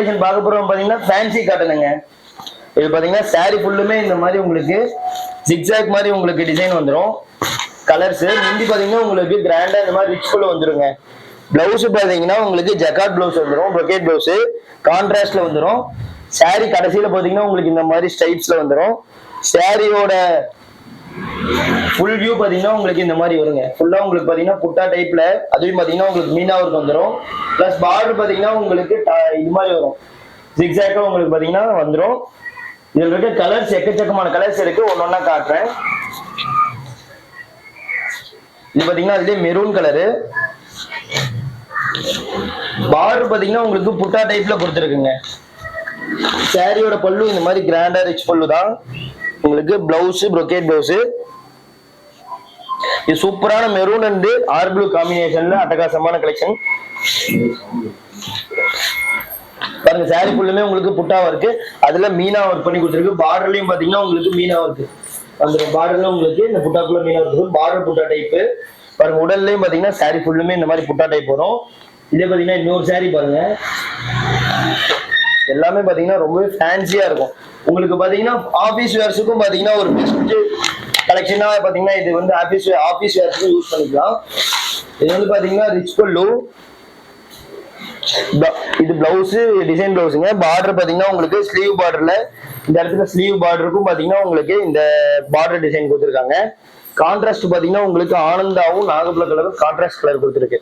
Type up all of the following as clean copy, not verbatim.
Collection பார்க்க போறோம் பாத்தீங்கன்னா ஃபேன்சி காட்டனுங்க. இது பாத்தீங்கன்னா சாரி ஃபுல்லுமே இந்த மாதிரி உங்களுக்கு ஜிக்ஸாக் மாதிரி உங்களுக்கு டிசைன் வந்துடும். கலர்ஸ் முந்தி பாத்தீங்கன்னா உங்களுக்கு கிராண்டா இந்த மாதிரி ரிச் ஃபுல் வந்துருங்க. பிளவுஸ் பாத்தீங்கன்னா உங்களுக்கு ஜக்கார்ட் பிளவுஸ் வந்துடும், ப்ரொகேட் பிளவுஸ் கான்ட்ராஸ்ட்ல வந்துடும். சாரி கடைசியில பாத்தீங்கன்னா உங்களுக்கு இந்த மாதிரி ஸ்டைப்ஸ்ல வந்துடும். சாரியோட ஃபுல் வியூ பாத்தீங்கன்னா உங்களுக்கு இந்த மாதிரி வருங்க. ஃபுல்லா உங்களுக்கு பாத்தீங்கன்னா புட்டா டைப்ல, அதுவும் பாத்தீங்கன்னா உங்களுக்கு மீனா ஒர்க் வந்துடும். பிளஸ் பார்டர் பாத்தீங்கன்னா உங்களுக்கு இது மாதிரி வரும், ஜிக்ஸாக்கா உங்களுக்கு பாத்தீங்கன்னா வந்துடும். இதுல இருக்க கலர்ஸ் எக்கச்சக்கமான கலர்ஸ் இருக்கு, ஒன்னொன்னா காட்டுறேன். இது பாத்தீங்கன்னா அதுலயே மெரூன் கலரு. பார்டர் பாத்தீங்கன்னா உங்களுக்கு புட்டா டைப்ல கொடுத்துருக்குங்க. சாரியோட பல்லு இந்த மாதிரி கிராண்டா ரிச் பல்லு தான். உங்களுக்கு பிளவுஸ் ப்ரொகேட் பிளவுஸ். இது சூப்பரான மெரூன் அண்ட் ஆர் ப்ளூ காம்பினேஷன்ல அட்டகாசமான கலெக்ஷன் பாருங்க. சாரி ஃபுல்லுமே உங்களுக்கு புட்டாவா இருக்கு, அதுல மீனா ஒர்க் பண்ணி கொடுத்துருக்கு. பார்டர்லயும் பாத்தீங்கன்னா உங்களுக்கு மீனா இருக்கு. அந்த பார்டர்ல உங்களுக்கு இந்த புட்டாக்குள்ள மீனா இருக்கு, பார்டர் புட்டா டைப் பாருங்க. உடல்லயும் பாத்தீங்கன்னா சாரி ஃபுல்லுமே இந்த மாதிரி புட்டா டைப் வரும். இதே பாத்தீங்கன்னா இன்னொரு சாரி பாருங்க, எல்லாமே பாத்தீங்கன்னா ரொம்பவே ஃபேன்சியா இருக்கும். உங்களுக்கு பாத்தீங்கன்னா ஆபீஸ் வேர்ஸுக்கும் பாத்தீங்கன்னா ஒரு பெஸ்ட் கலெக்ஷனா பாத்தீங்கன்னா இது வந்து ஆபீஸ் வேர்ஸுக்கும் யூஸ் பண்ணிக்கலாம். இது வந்து பாத்தீங்கன்னா ரிச் பல்லு, இது பிளவுஸ் டிசைன் பிளவுஸுங்க. பார்டர் பாத்தீங்கன்னா உங்களுக்கு ஸ்லீவ் பார்டர்ல இந்த இடத்துல ஸ்லீவ் பார்டருக்கும் பாத்தீங்கன்னா உங்களுக்கு இந்த பார்டர் டிசைன் கொடுத்துருக்காங்க. கான்ட்ராஸ்ட் பாத்தீங்கன்னா உங்களுக்கு ஆனந்தாவும் நாகப்பழ கலரும் கான்ட்ராஸ்ட் கலர் கொடுத்துருக்கு.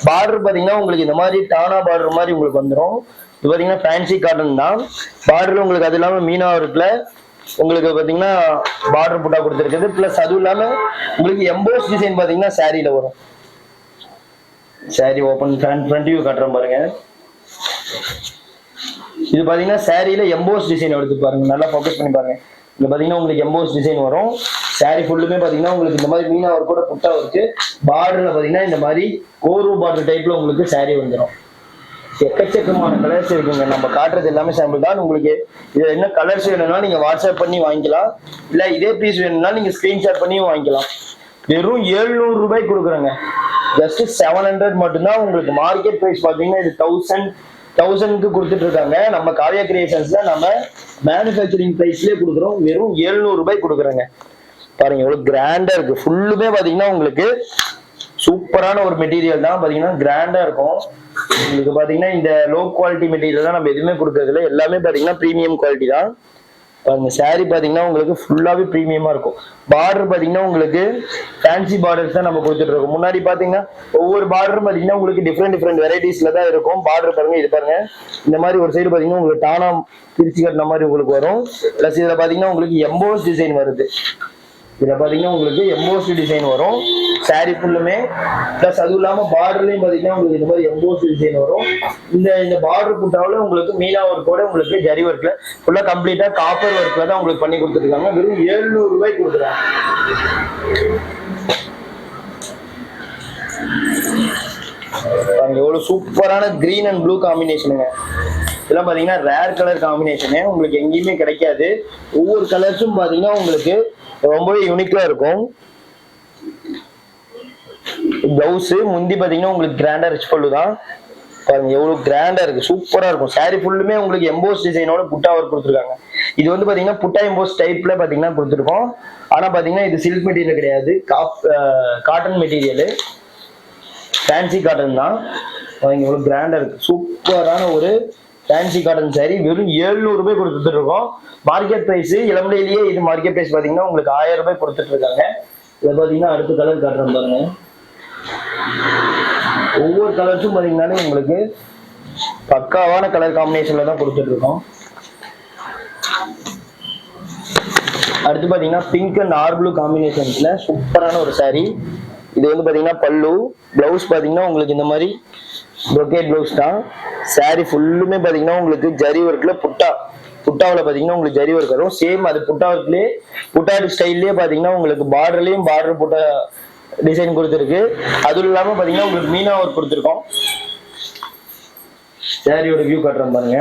பார்டர் பாத்தீங்கன்னா உங்களுக்கு இந்த மாதிரி டானா பார்டர் மாதிரி உங்களுக்கு வந்துடும். இது பாத்தீங்கன்னா ஃபேன்சி காட்டன் தான். பார்டர்ல உங்களுக்கு அது இல்லாம மீனா இருக்குல்ல, உங்களுக்கு பாத்தீங்கன்னா பார்டர் புட்டா கொடுத்துருக்குது. பிளஸ் அதுவும் இல்லாம உங்களுக்கு எம்போஸ் டிசைன் பாத்தீங்கன்னா சாரியில வரும். சாரி ஓபன் ஃப்ரண்ட் வியூ காட்டுறோம் பாருங்க. இது பாத்தீங்கன்னா சாரியில எம்போஸ் டிசைன் எடுத்து பாருங்க, நல்லா ஃபோக்கஸ் பண்ணி பாருங்க. இங்க பாத்தீங்கன்னா உங்களுக்கு எம்போஸ் டிசைன் வரும். சாரி ஃபுல்லுமே பாத்தீங்கன்னா உங்களுக்கு இந்த மாதிரி மீனா ஒர்க் கூட புட்டா இருக்கு. பார்டர்ல பாத்தீங்கன்னா இந்த மாதிரி கோரு பார்டர் டைப்ல உங்களுக்கு சாரி வந்துடும். எக்கச்சக்கமான கலர்ஸ் இருக்குங்க. நம்ம காட்டுறது எல்லாமே சாம்பிள் தான். உங்களுக்கு இது என்ன கலர்ஸ் வேணும்னா நீங்க வாட்ஸ்அப் பண்ணி வாங்கிக்கலாம், இல்ல இதே பீஸ் வேணும்னா நீங்க ஸ்கிரீன்ஷாட் பண்ணியும் வாங்கிக்கலாம். வெறும் 700 ரூபாய்க்கு கொடுக்குறேங்க. ஜஸ்ட் 700 மட்டும்தான். உங்களுக்கு மார்க்கெட் பிரைஸ் பாத்தீங்கன்னா இது 1000க்கு கொடுத்துட்டு இருக்காங்க. நம்ம காவியா கிரியேஷன்ஸ்ல நம்ம மேனுஃபேக்சரிங் பிரைஸ்லயே கொடுக்குறோம். வெறும் 700 ரூபாய்க்கு கொடுக்குறேங்க. பாருங்க எவ்வளவு கிராண்டா இருக்கு. ஃபுல்லுமே பாத்தீங்கன்னா உங்களுக்கு சூப்பரான ஒரு மெட்டீரியல் தான். பாத்தீங்கன்னா கிராண்டா இருக்கும். உங்களுக்கு பாத்தீங்கன்னா இந்த லோ குவாலிட்டி மெட்டீரியல் தான் நம்ம எதுவுமே கொடுக்கறதுல, எல்லாமே பாத்தீங்கன்னா பிரீமியம் குவாலிட்டி தான். பாருங்க சாரி பாத்தீங்கன்னா உங்களுக்கு ஃபுல்லாவே பிரீமியமா இருக்கும். பார்டர் பாத்தீங்கன்னா உங்களுக்கு ஃபேன்சி பார்டர்ஸ் தான் நம்ம கொடுத்துட்டு இருக்கோம். முன்னாடி பாத்தீங்கன்னா ஒவ்வொரு பார்டரும் பாத்தீங்கன்னா உங்களுக்கு டிஃப்ரெண்ட் வெரைட்டிஸ்ல தான் இருக்கும். பார்டர் பாருங்க, இது பாருங்க இந்த மாதிரி ஒரு சைடு பாத்தீங்கன்னா உங்களுக்கு டானா பிரிச்சு கட்டின மாதிரி உங்களுக்கு வரும். பிளஸ் இதுல பாத்தீங்கன்னா உங்களுக்கு எம்போஸ் டிசைன் வருது. இதுல பாத்தீங்கன்னா உங்களுக்கு எம்போஸ் டிசைன் வரும் சாரி ஃபுல்லுமே. பிளஸ் அதுவும் இல்லாம பார்டர்லயும் பாத்தீங்கன்னா உங்களுக்கு இந்த மாதிரி எம்போஸ் டிசைன் வரும். இந்த பார்டர் புட்டாவில் உங்களுக்கு மீனா ஒர்க்கோட உங்களுக்கு ஜரி ஒர்க்ல ஃபுல்லா கம்ப்ளீட்டா காப்பர் ஒர்க்ல தான் உங்களுக்கு பண்ணி கொடுத்துருக்காங்க. வெறும் 700 ரூபாய்க்கு கொடுக்குறாங்க. எவ்வளவு சூப்பரான கிரீன் அண்ட் ப்ளூ காம்பினேஷனுங்க. இதெல்லாம் பாத்தீங்கன்னா ரேர் கலர் காம்பினேஷனு, உங்களுக்கு எங்கேயுமே கிடைக்காது. ஒவ்வொரு கலர்ஸும் பாத்தீங்கன்னா உங்களுக்கு ரொம்பவே யூனிக்கா இருக்கும். பிளவுஸ் முந்தி பாத்தீங்கன்னா உங்களுக்கு கிராண்டா ரிச் பல்லு தான். பாருங்க எவ்வளவு கிராண்டா இருக்கு, சூப்பரா இருக்கும். சாரி ஃபுல்லுமே உங்களுக்கு எம்போஸ் டிசைனோட புட்டா ஒர்க் கொடுத்துருக்காங்க. இது வந்து பாத்தீங்கன்னா புட்டா எம்போஸ் டைப்ல பாத்தீங்கன்னா கொடுத்துருக்கோம். ஆனா பாத்தீங்கன்னா இது சில்க் மெட்டீரியல் கிடையாது, காட்டன் மெட்டீரியல், ஃபேன்சி காட்டன் தான். எவ்வளவு கிராண்டா இருக்கு, சூப்பரான ஒரு ஃபேன்சி காட்டன் சாரி. வெறும் 700 ரூபாய் கொடுத்துட்டு இருக்கோம். மார்க்கெட் பிரைஸ் இளம்பிலேயே இது மார்க்கெட் பிரைஸ் பாத்தீங்கன்னா உங்களுக்கு 1000 ரூபாய் கொடுத்துட்டு இருக்காங்க. இதை பாத்தீங்கன்னா அடுத்த கலர் காட்டுறேன் பாருங்க. ஒவ்வொரு கலர்ஸும் பாத்தீங்கன்னா உங்களுக்கு பக்காவான கலர் காம்பினேஷன்ல தான் கொடுத்துட்டு இருக்கோம். அடுத்து பாத்தீங்கன்னா பிங்க் அண்ட் ஆர் ப்ளூ காம்பினேஷன்ஸ்ல சூப்பரான ஒரு சாரி. இது வந்து பாத்தீங்கன்னா பல்லு, பிளவுஸ் பாத்தீங்கன்னா உங்களுக்கு இந்த மாதிரி ப்ரொகேட் பிளவுஸ் தான். சாரி ஃபுல்லுமே பாத்தீங்கன்னா உங்களுக்கு ஜரி ஒர்க்ல புட்டாவில் பாத்தீங்கன்னா உங்களுக்கு ஜரி ஒர்க் வரும். சேம் அது புட்டா ஒர்க்லயே புட்டா ஸ்டைல்லயே பாத்தீங்கன்னா உங்களுக்கு பார்டர்லயும் பார்டர் புட்டா டிசைன் கொடுத்துருக்கு. அதுவும் இல்லாம பாத்தீங்கன்னா உங்களுக்கு மீனா ஒர்க் கொடுத்துருக்கோம். சாரியோட வியூ காட்டுறேன் பாருங்க.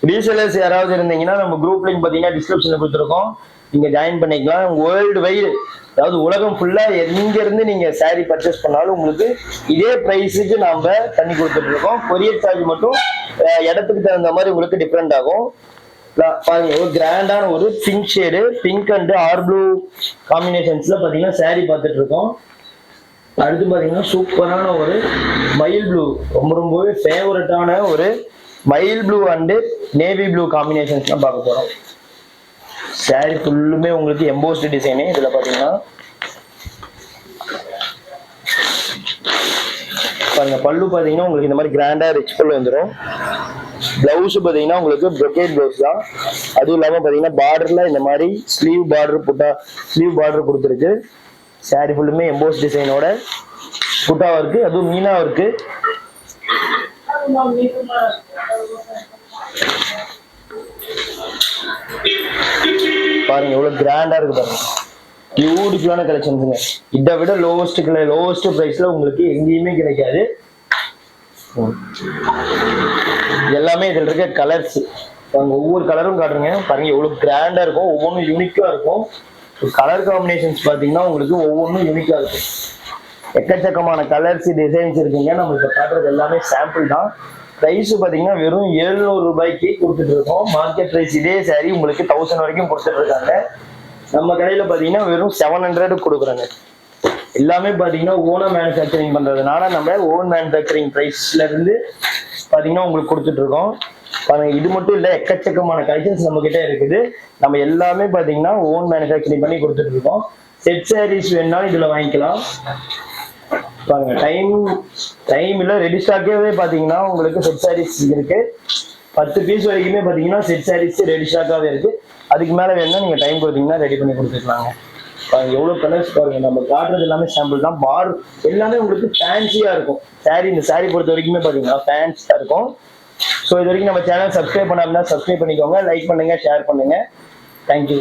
ரீசேலர்ஸ் யாராவது இருந்தீங்கன்னா நம்ம குரூப் லிங்க் பார்த்தீங்கன்னா டிஸ்கிரிப்ஷனில் கொடுத்துருக்கோம், நீங்கள் ஜாயின் பண்ணிக்கலாம். வேர்ல்டு வைடு, அதாவது உலகம் ஃபுல்லாக எங்கேருந்து நீங்கள் சாரீ பர்ச்சேஸ் பண்ணாலும் உங்களுக்கு இதே ப்ரைஸுக்கு நாம் பண்ணி கொடுத்துட்டு இருக்கோம். கொரியர் சார்ஜ் மட்டும் இடத்துக்கு தகுந்த மாதிரி உங்களுக்கு டிஃப்ரெண்ட் ஆகும். பாருங்க, ஒரு கிராண்டான ஒரு pink shade, pink and or blue காம்பினேஷன்ஸ்ல பாத்தீங்கன்னா சாரீ பார்த்துட்டு இருக்கோம். அடுத்து பாத்தீங்கன்னா சூப்பரான ஒரு மயில் ப்ளூ, ரொம்பவே ஃபேவரட்டான ஒரு மயில் blue and navy blue combinations தான் பார்க்க போறோம். சாரீ ஃபுல்லுமே உங்களுக்கு எம்போஸ்டு டிசைனு. இதுல பாத்தீங்கன்னா பாருங்க, பல்லு பாத்தீங்கன்னா உங்களுக்கு இந்த மாதிரி கிராண்டா ரிச் பல்லு வந்துடும். பிளவுஸ் பாத்தீங்கன்னா உங்களுக்கு ப்ரொக்கேட் பிளவுஸ் தான். அதுவும் இல்லாம பாத்தீங்கன்னா பார்டர்ல இந்த மாதிரி ஸ்லீவ் பார்டர் புட்டா, ஸ்லீவ் பார்டர் கொடுத்துருக்கு. சாரி ஃபுல்லுமே எம்போஸ் டிசைனோட புட்டாவா இருக்கு, அதுவும் மீனா இருக்கு. பாருங்க எவ்வளவு கிராண்டா இருக்கு பாருங்க, பியூட்டிஃபுல்லான கலெக்ஷன்ஸுங்க. இதை விட லோவஸ்ட் பிரைஸ்ல உங்களுக்கு எங்கேயுமே கிடைக்காது. எல்லாமே இதில் இருக்க கலர்ஸ், ஒவ்வொரு கலரும் காட்டுறீங்க பாருங்க, எவ்வளவு கிராண்டா இருக்கும், ஒவ்வொன்றும் யூனிக்கா இருக்கும். கலர் காம்பினேஷன்ஸ் பாத்தீங்கன்னா உங்களுக்கு ஒவ்வொன்றும் யூனிக்கா இருக்கும். எக்கச்சக்கமான கலர்ஸ் டிசைன்ஸ் இருக்குங்க. நம்ம இப்ப காட்டுறது எல்லாமே சாம்பிள் தான். பிரைஸ் பாத்தீங்கன்னா வெறும் 700 ரூபாய்க்கு கொடுத்துட்டு இருக்கோம். மார்க்கெட் பிரைஸ் இதே சாரி உங்களுக்கு 1000 வரைக்கும் கொடுத்துட்டு இருக்காங்க. நம்ம கடையில பாத்தீங்கன்னா வெறும் 700 கொடுக்குறாங்க. எல்லாமே பாத்தீங்கன்னா ஓனா மேனுஃபேக்சரிங் பண்றதுனால நம்ம ஓன் மேனுஃபேக்சரிங் பிரைஸ்ல இருந்து பாத்தீங்கன்னா உங்களுக்கு கொடுத்துட்டு இருக்கோம். பாருங்க, இது மட்டும் இல்ல, எக்கச்சக்கமான கலெக்ஷன்ஸ் நம்ம கிட்ட இருக்குது. நம்ம எல்லாமே பாத்தீங்கன்னா ஓன் மேனுஃபேக்சரிங் பண்ணி கொடுத்துட்டு இருக்கோம். செட் சாரீஸ் வேணாலும் இதுல வாங்கிக்கலாம். பாருங்க, டைம்ல ரெடி ஸ்டாக்கே பாத்தீங்கன்னா உங்களுக்கு செட் சாரீஸ் இருக்கு. 10 பீஸ் வரைக்குமே பாத்தீங்கன்னா செட் சாரீஸ் ரெடி ஸ்டாக்காவே இருக்கு. அதுக்கு மேல வேணும்னா நீங்க டைம் கொடுத்தீங்கன்னா ரெடி பண்ணி கொடுத்துக்கலாங்க. எவ்வளவு கலர்ஸ் பாருங்க, நம்ம காட்டுறது எல்லாமே சாம்பிள் தான். பார் எல்லாமே உங்களுக்கு ஃபேன்சியா இருக்கும். இந்த சாரி பொறுத்த வரைக்குமே பாத்தீங்கன்னா ஃபேன்சியா இருக்கும். ஸோ இது வரைக்கும் நம்ம சேனல் சப்ஸ்கிரைப் பண்ணாம சப்ஸ்கிரைப் பண்ணிக்கோங்க, லைக் பண்ணுங்க, ஷேர் பண்ணுங்க. தேங்க்யூ.